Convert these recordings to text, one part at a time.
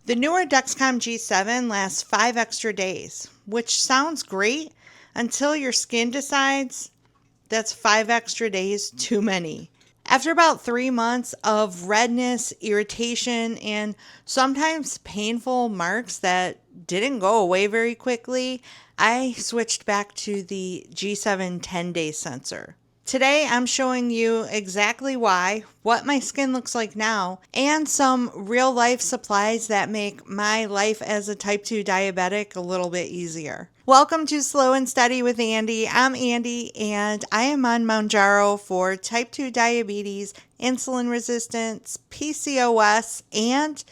The newer Dexcom G7 lasts 5 extra days, which sounds great until your skin decides that's 5 extra days too many. After about 3 months of redness, irritation, and sometimes painful marks that didn't go away very quickly, I switched back to the G7 10-day sensor. Today, I'm showing you exactly why, what my skin looks like now, and some real life supplies that make my life as a type 2 diabetic a little bit easier. Welcome to Slow and Steady with Andi. I'm Andi, and I am on Mounjaro for type 2 diabetes, insulin resistance, PCOS, and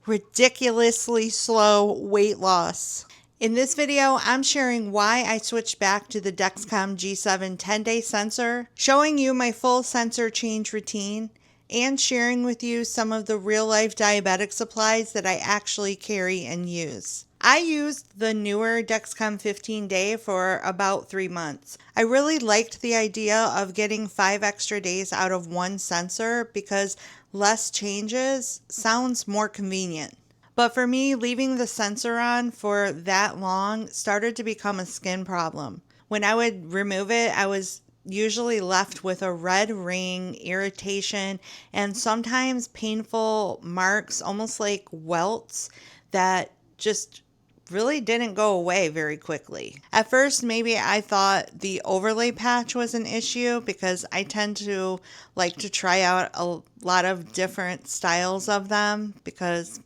ridiculously slow weight loss. In this video, I'm sharing why I switched back to the Dexcom G7 10-day sensor, showing you my full sensor change routine, and sharing with you some of the real-life diabetic supplies that I actually carry and use. I used the newer Dexcom 15-day for about 3 months. I really liked the idea of getting 5 extra days out of one sensor because less changes sounds more convenient. But for me, leaving the sensor on for that long started to become a skin problem. When I would remove it, I was usually left with a red ring, irritation, and sometimes painful marks, almost like welts, that just really didn't go away very quickly. At first, maybe I thought the overlay patch was an issue because I tend to like to try out a lot of different styles of them because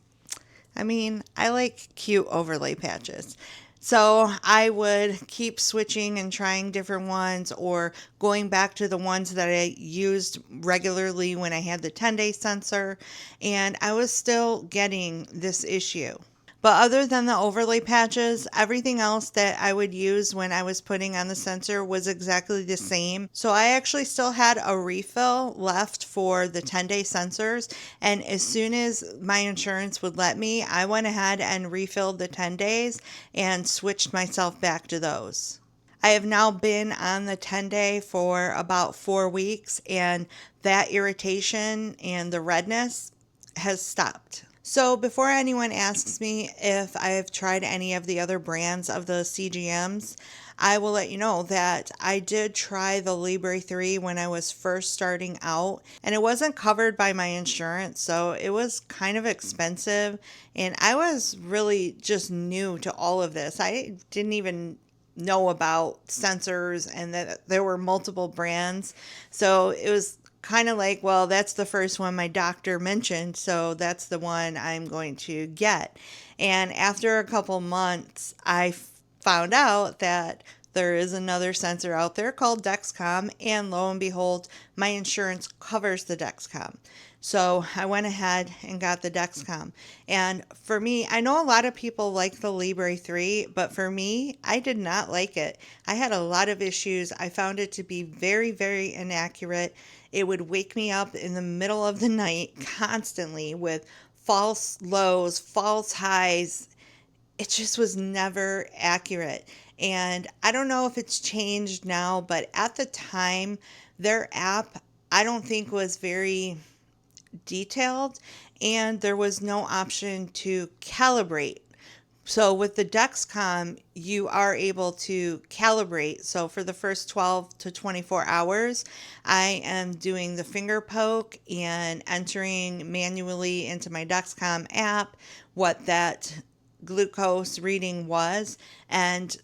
I like cute overlay patches. So I would keep switching and trying different ones or going back to the ones that I used regularly when I had the 10-day sensor, and I was still getting this issue. But other than the overlay patches, everything else that I would use when I was putting on the sensor was exactly the same. So I actually still had a refill left for the 10-day sensors. And as soon as my insurance would let me, I went ahead and refilled the 10 days and switched myself back to those. I have now been on the 10-day for about 4 weeks, and that irritation and the redness has stopped. So before anyone asks me if I've tried any of the other brands of the CGMs, I will let you know that I did try the Libre 3 when I was first starting out, and it wasn't covered by my insurance, so it was kind of expensive, and I was really just new to all of this. I didn't even know about sensors and that there were multiple brands. So it was kind of like, well, that's the first one my doctor mentioned, so that's the one I'm going to get. And after a couple months, I found out that there is another sensor out there called Dexcom, and lo and behold, my insurance covers the Dexcom. So I went ahead and got the Dexcom. And for me, I know a lot of people like the Libre 3, but for me, I did not like it. I had a lot of issues. I found it to be very, very inaccurate. It would wake me up in the middle of the night constantly with false lows, false highs. It just was never accurate. And I don't know if it's changed now, but at the time, their app, I don't think was very detailed, and there was no option to calibrate. So with the Dexcom, you are able to calibrate. So for the first 12 to 24 hours, I am doing the finger poke and entering manually into my Dexcom app what that glucose reading was. And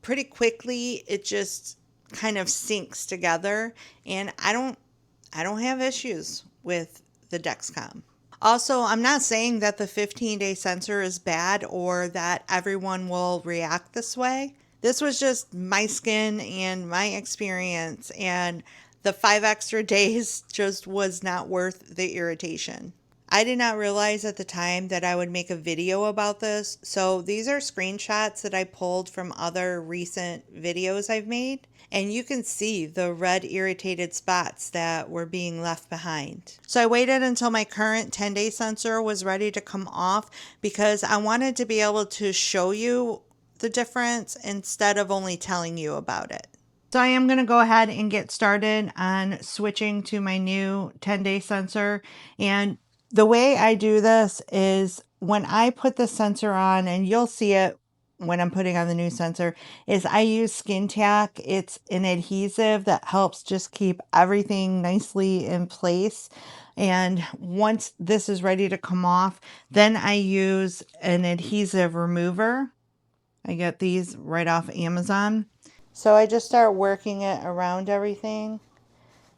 pretty quickly, it just kind of syncs together. And I don't have issues with the Dexcom. Also, I'm not saying that the 15-day sensor is bad or that everyone will react this way. This was just my skin and my experience, and the 5 extra days just was not worth the irritation. I did not realize at the time that I would make a video about this, so these are screenshots that I pulled from other recent videos I've made, and you can see the red irritated spots that were being left behind. So I waited until my current 10-day sensor was ready to come off because I wanted to be able to show you the difference instead of only telling you about it. So I am going to go ahead and get started on switching to my new 10-day sensor, and the way I do this is when I put the sensor on, and you'll see it when I'm putting on the new sensor, is I use Skin Tack. It's an adhesive that helps just keep everything nicely in place. And once this is ready to come off, then I use an adhesive remover. I get these right off Amazon. So I just start working it around everything,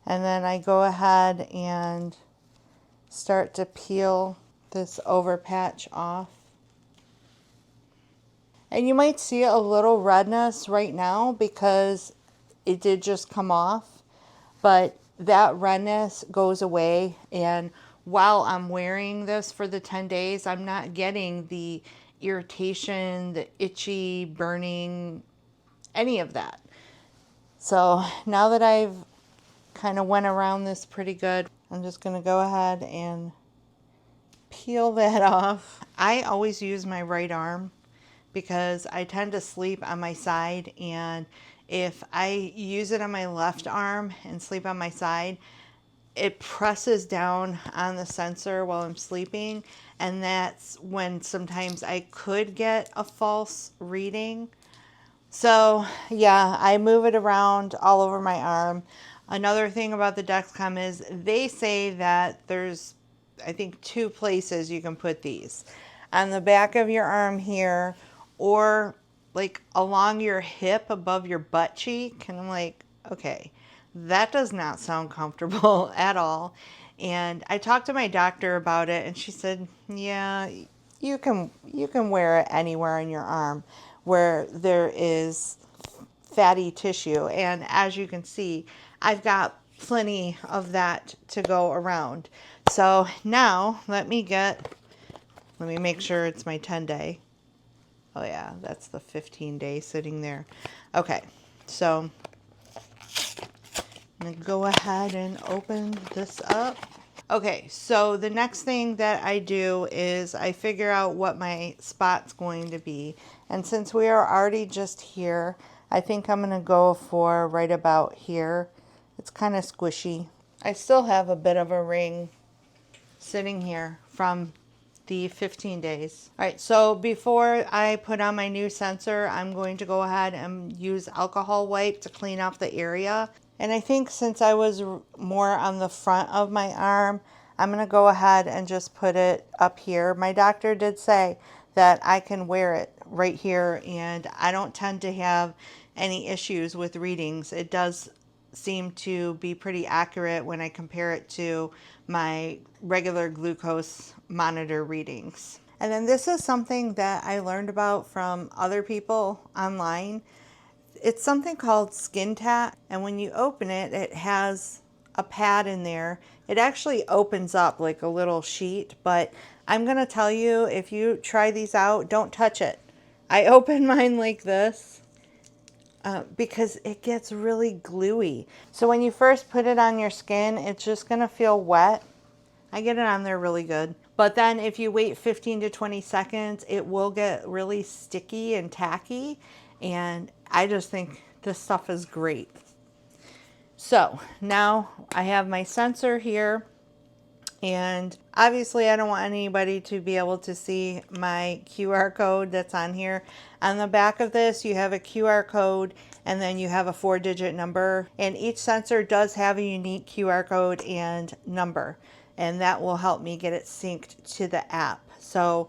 and then I go ahead and start to peel this over patch off. And you might see a little redness right now because it did just come off, but that redness goes away. And while I'm wearing this for the 10 days, I'm not getting the irritation, the itchy, burning, any of that. So now that I've kind of went around this pretty good, I'm just going to go ahead and peel that off. I always use my right arm because I tend to sleep on my side, and if I use it on my left arm and sleep on my side, it presses down on the sensor while I'm sleeping, and that's when sometimes I could get a false reading. So yeah, I move it around all over my arm. Another thing about the Dexcom is they say that there's, I think, 2 places you can put these. On the back of your arm here, or like along your hip above your butt cheek. And I'm like, okay, that does not sound comfortable at all. And I talked to my doctor about it, and she said, yeah, you can wear it anywhere on your arm where there is fatty tissue. And as you can see, I've got plenty of that to go around. So now let me make sure it's my 10-day. Oh yeah, that's the 15-day sitting there. Okay, so I'm gonna go ahead and open this up. Okay, so the next thing that I do is I figure out what my spot's going to be. And since we are already just here, I think I'm gonna go for right about here. It's kind of squishy. I still have a bit of a ring sitting here from the 15 days. All right, so before I put on my new sensor, I'm going to go ahead and use alcohol wipe to clean off the area. And I think since I was more on the front of my arm, I'm gonna go ahead and just put it up here. My doctor did say that I can wear it right here, and I don't tend to have any issues with readings. It does seem to be pretty accurate when I compare it to my regular glucose monitor readings. And then this is something that I learned about from other people online. It's something called Skin Tack, and when you open it, it has a pad in there. It actually opens up like a little sheet, but I'm gonna tell you, if you try these out, don't touch it. I open mine like this because it gets really gluey. So when you first put it on your skin, it's just gonna feel wet. I get it on there really good. But then if you wait 15 to 20 seconds, it will get really sticky and tacky. And I just think this stuff is great. So now I have my sensor here. And obviously I don't want anybody to be able to see my QR code that's on here. On the back of this, you have a QR code, and then you have a 4-digit number. And each sensor does have a unique QR code and number, and that will help me get it synced to the app. So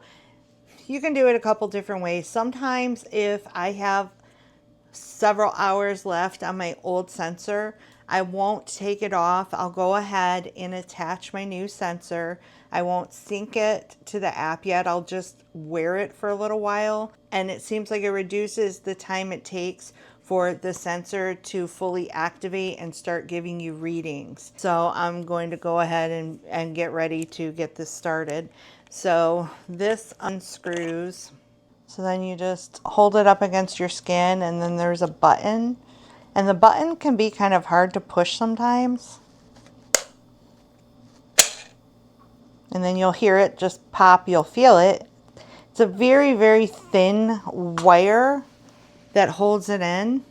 you can do it a couple different ways. Sometimes if I have several hours left on my old sensor, I won't take it off. I'll go ahead and attach my new sensor. I won't sync it to the app yet. I'll just wear it for a little while. And it seems like it reduces the time it takes for the sensor to fully activate and start giving you readings. So I'm going to go ahead and get ready to get this started. So this unscrews. So then you just hold it up against your skin, and then there's a button. And the button can be kind of hard to push sometimes. And then you'll hear it just pop, you'll feel it. It's a very, very thin wire that holds it in,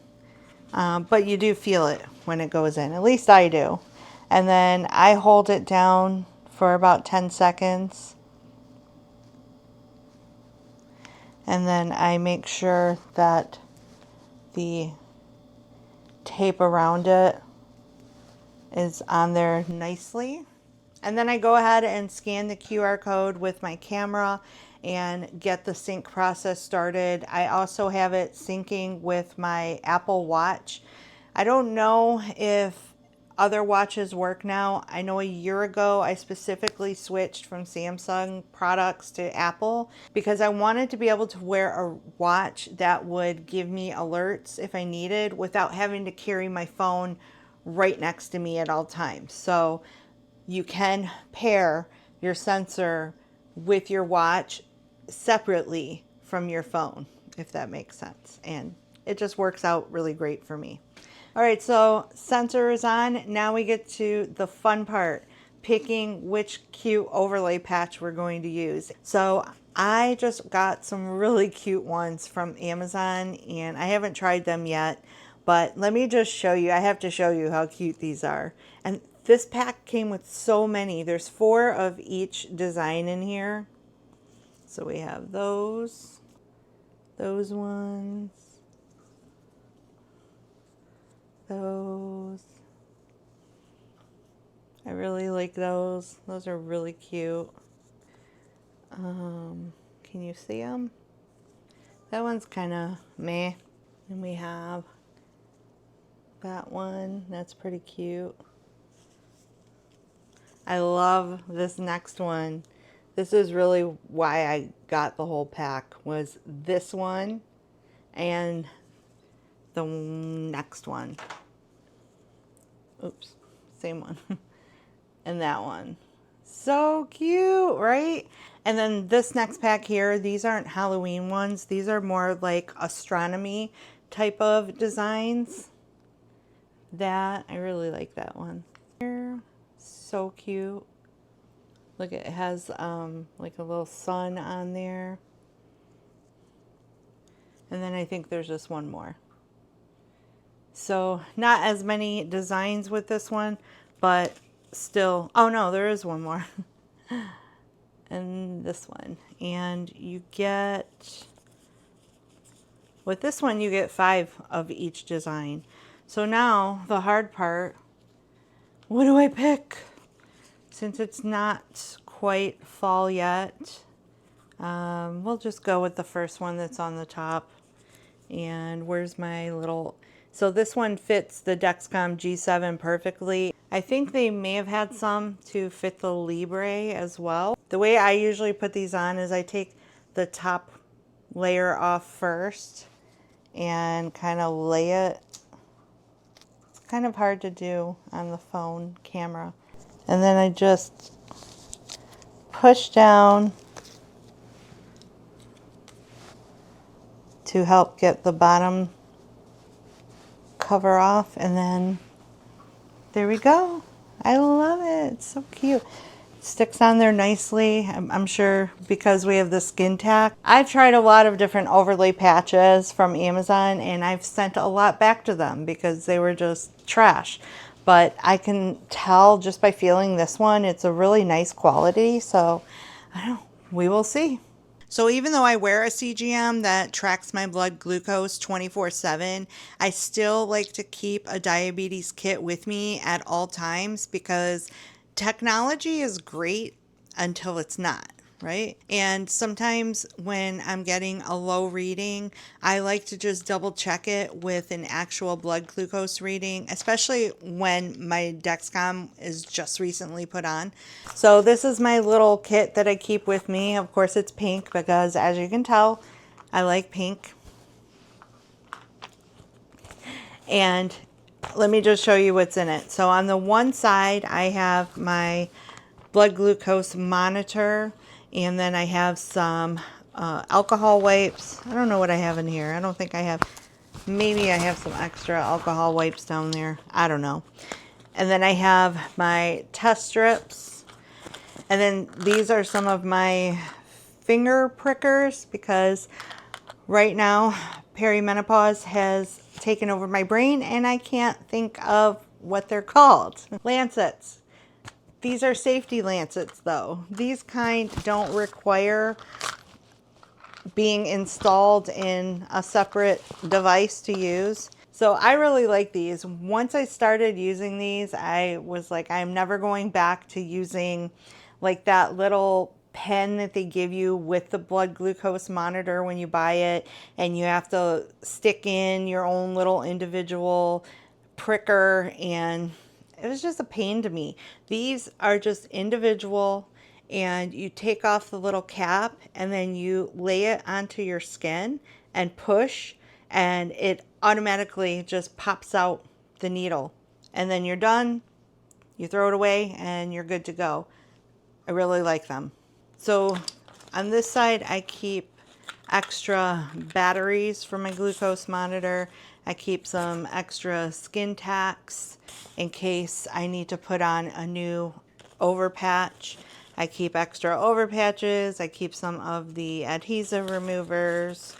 but you do feel it when it goes in, at least I do. And then I hold it down for about 10 seconds. And then I make sure that the tape around it is on there nicely. And then I go ahead and scan the QR code with my camera and get the sync process started. I also have it syncing with my Apple Watch. I don't know if other watches work now. I know a year ago I specifically switched from Samsung products to Apple because I wanted to be able to wear a watch that would give me alerts if I needed without having to carry my phone right next to me at all times. So you can pair your sensor with your watch separately from your phone, if that makes sense. And it just works out really great for me. All right, so sensor is on. Now we get to the fun part, picking which cute overlay patch we're going to use. So I just got some really cute ones from Amazon and I haven't tried them yet, but let me just show you. I have to show you how cute these are. And this pack came with so many. There's 4 of each design in here. So we have those ones, those. I really like those. Those are really cute. Can you see them? That one's kind of meh. And we have that one. That's pretty cute. I love this next one. This is really why I got the whole pack, was this one and the next one. Oops, same one. And that one. So cute, right? And then this next pack here, these aren't Halloween ones. These are more like astronomy type of designs. That, I really like that one. So cute. Look, it has like a little sun on there. And then I think there's just one more. So not as many designs with this one, but still, oh no, there is one more. And this one. And you get, with this one, you get 5 of each design. So now the hard part, what do I pick? Since it's not quite fall yet, we'll just go with the first one that's on the top. And where's my little, so this one fits the Dexcom G7 perfectly. I think they may have had some to fit the Libre as well. The way I usually put these on is I take the top layer off first and kind of lay it. It's kind of hard to do on the phone camera. And then I just push down to help get the bottom cover off, and then there we go. I love it. It's so cute. It sticks on there nicely. I'm sure because we have the skin tack. I've tried a lot of different overlay patches from Amazon and I've sent a lot back to them because they were just trash. But I can tell just by feeling this one, it's a really nice quality. So I don't know, we will see. So even though I wear a CGM that tracks my blood glucose 24/7, I still like to keep a diabetes kit with me at all times because technology is great until it's not, right? And sometimes when I'm getting a low reading, I like to just double check it with an actual blood glucose reading, especially when my Dexcom is just recently put on. So this is my little kit that I keep with me. Of course it's pink because, as you can tell, I like pink. And let me just show you what's in it. So on the one side, I have my blood glucose monitor, and then I have some alcohol wipes. I don't know what I have in here. I don't think I have, maybe I have some extra alcohol wipes down there. I don't know. And then I have my test strips. And then these are some of my finger prickers because right now perimenopause has taken over my brain and I can't think of what they're called. Lancets. These are safety lancets though. These kind don't require being installed in a separate device to use. So I really like these. Once I started using these, I was like, I'm never going back to using like that little pen that they give you with the blood glucose monitor when you buy it, and you have to stick in your own little individual pricker, and it was just a pain to me. These are just individual, and you take off the little cap and then you lay it onto your skin and push, and it automatically just pops out the needle, and then you're done. You throw it away and you're good to go. I really like them. So on this side, I keep extra batteries for my glucose monitor. I keep some extra skin tacks in case I need to put on a new overpatch. I keep extra overpatches. I keep some of the adhesive removers.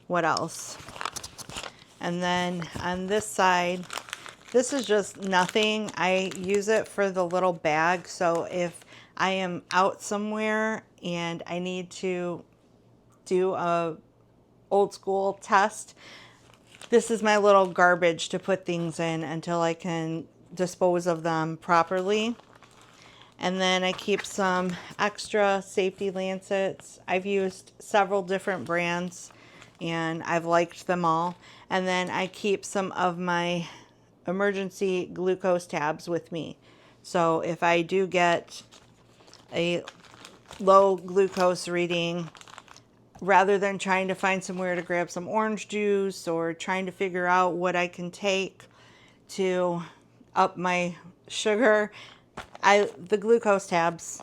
What else? And then on this side, this is just nothing. I use it for the little bag. So if I am out somewhere and I need to do a old school test, this is my little garbage to put things in until I can dispose of them properly. And then I keep some extra safety lancets. I've used several different brands and I've liked them all. And then I keep some of my emergency glucose tabs with me. So if I do get a low glucose reading, rather than trying to find somewhere to grab some orange juice or trying to figure out what I can take to up my sugar, the glucose tabs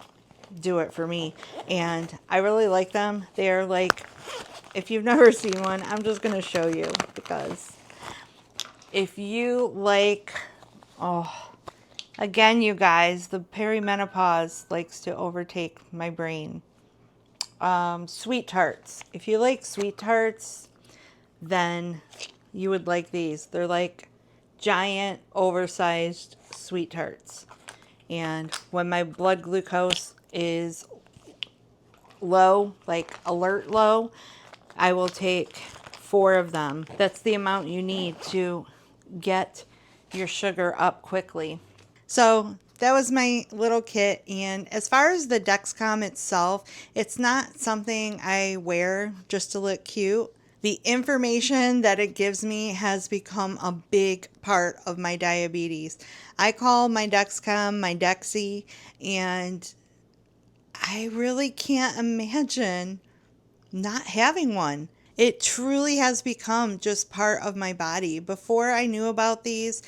do it for me, and I really like them. They're like, if you've never seen one, I'm just going to show you, because if you like, oh, again, you guys, the perimenopause likes to overtake my brain. Sweet tarts. If you like sweet tarts, then you would like these. They're like giant, oversized sweet tarts. And when my blood glucose is low, like alert low, I will take 4 of them. That's the amount you need to get your sugar up quickly. So that was my little kit. And as far as the Dexcom itself, it's not something I wear just to look cute. The information that it gives me has become a big part of my diabetes. I call my Dexcom my Dexy, and I really can't imagine not having one. It truly has become just part of my body. Before I knew about these,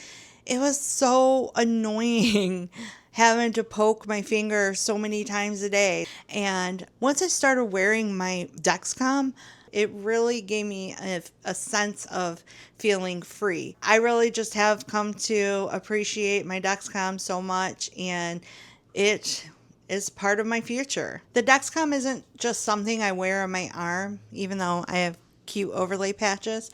it was so annoying having to poke my finger so many times a day. And once I started wearing my Dexcom, it really gave me a sense of feeling free. I really just have come to appreciate my Dexcom so much, and it is part of my future. The Dexcom isn't just something I wear on my arm, even though I have cute overlay patches,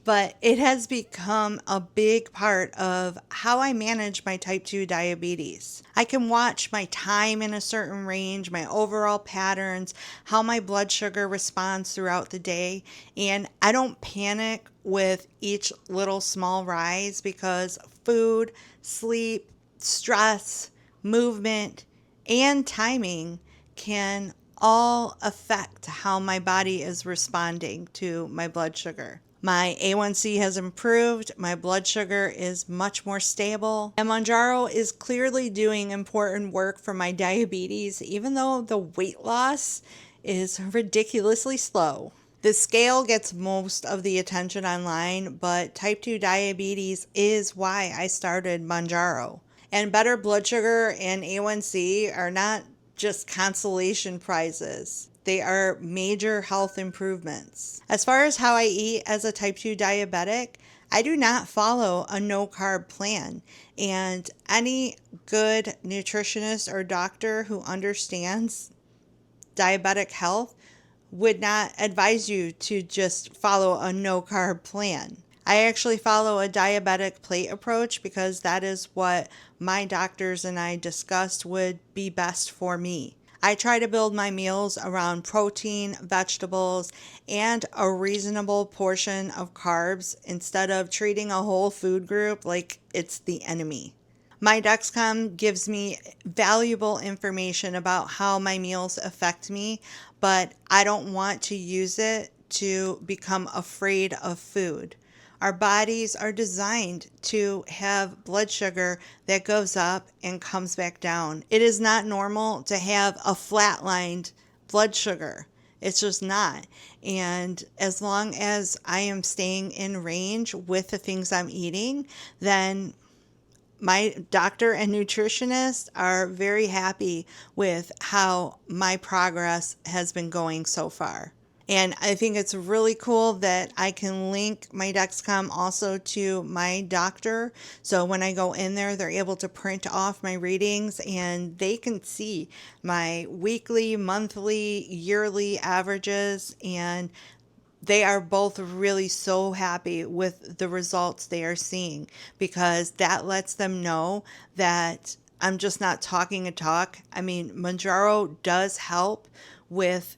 but it has become a big part of how I manage my type 2 diabetes. I can watch my time in a certain range, my overall patterns, how my blood sugar responds throughout the day, and I don't panic with each little small rise, because food, sleep, stress, movement, and timing can all affect how my body is responding to my blood sugar. My A1C has improved, my blood sugar is much more stable, and Mounjaro is clearly doing important work for my diabetes, even though the weight loss is ridiculously slow. The scale gets most of the attention online, but type 2 diabetes is why I started Mounjaro. And better blood sugar and A1C are not just consolation prizes. They are major health improvements. As far as how I eat as a type 2 diabetic, I do not follow a no-carb plan. And any good nutritionist or doctor who understands diabetic health would not advise you to just follow a no-carb plan. I actually follow a diabetic plate approach because that is what my doctors and I discussed would be best for me. I try to build my meals around protein, vegetables, and a reasonable portion of carbs instead of treating a whole food group like it's the enemy. My Dexcom gives me valuable information about how my meals affect me, but I don't want to use it to become afraid of food. Our bodies are designed to have blood sugar that goes up and comes back down. It is not normal to have a flatlined blood sugar. It's just not. And as long as I am staying in range with the things I'm eating, then my doctor and nutritionist are very happy with how my progress has been going so far. And I think it's really cool that I can link my Dexcom also to my doctor. So when I go in there, they're able to print off my readings and they can see my weekly, monthly, yearly averages. And they are both really so happy with the results they are seeing, because that lets them know that I'm just not talking a talk. I mean, Mounjaro does help with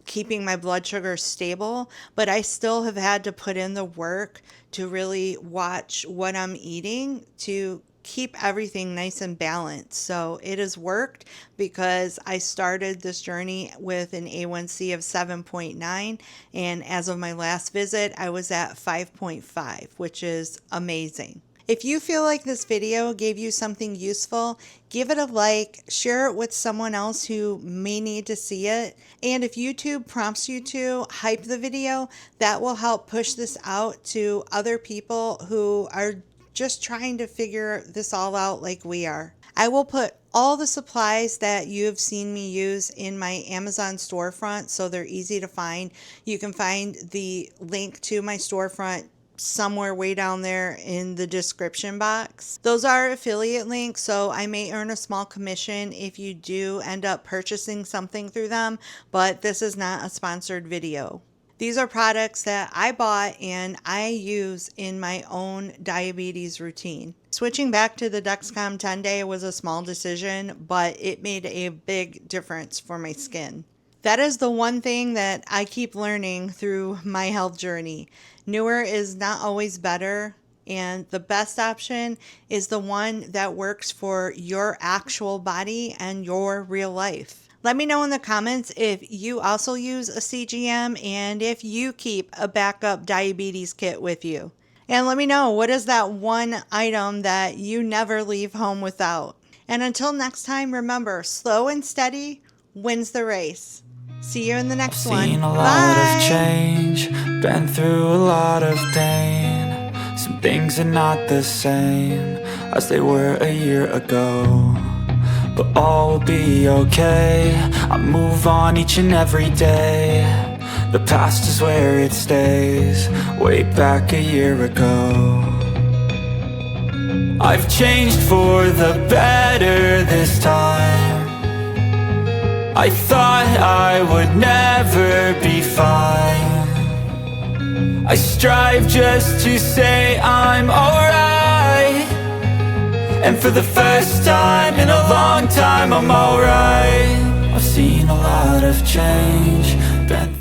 keeping my blood sugar stable, but I still have had to put in the work to really watch what I'm eating to keep everything nice and balanced. So it has worked, because I started this journey with an A1C of 7.9, and as of my last visit, I was at 5.5, which is amazing. If you feel like this video gave you something useful, give it a like, share it with someone else who may need to see it. And if YouTube prompts you to hype the video, that will help push this out to other people who are just trying to figure this all out like we are. I will put all the supplies that you have seen me use in my Amazon storefront, so they're easy to find. You can find the link to my storefront somewhere way down there in the description box. Those are affiliate links, so I may earn a small commission if you do end up purchasing something through them, but this is not a sponsored video. These are products that I bought and I use in my own diabetes routine. Switching back to the Dexcom 10-day was a small decision, but it made a big difference for my skin. That is the one thing that I keep learning through my health journey. Newer is not always better, and the best option is the one that works for your actual body and your real life. Let me know in the comments if you also use a CGM and if you keep a backup diabetes kit with you. And let me know, what is that one item that you never leave home without? And until next time, remember, slow and steady wins the race. See you in the next one. Seen a lot of change, been through a lot of pain. Some things are not the same as they were a year ago, but all will be okay. I move on each and every day. The past is where it stays, way back a year ago. I've changed for the better this time. I thought I would never be fine. I strive just to say I'm alright, and for the first time in a long time I'm alright. I've seen a lot of change, been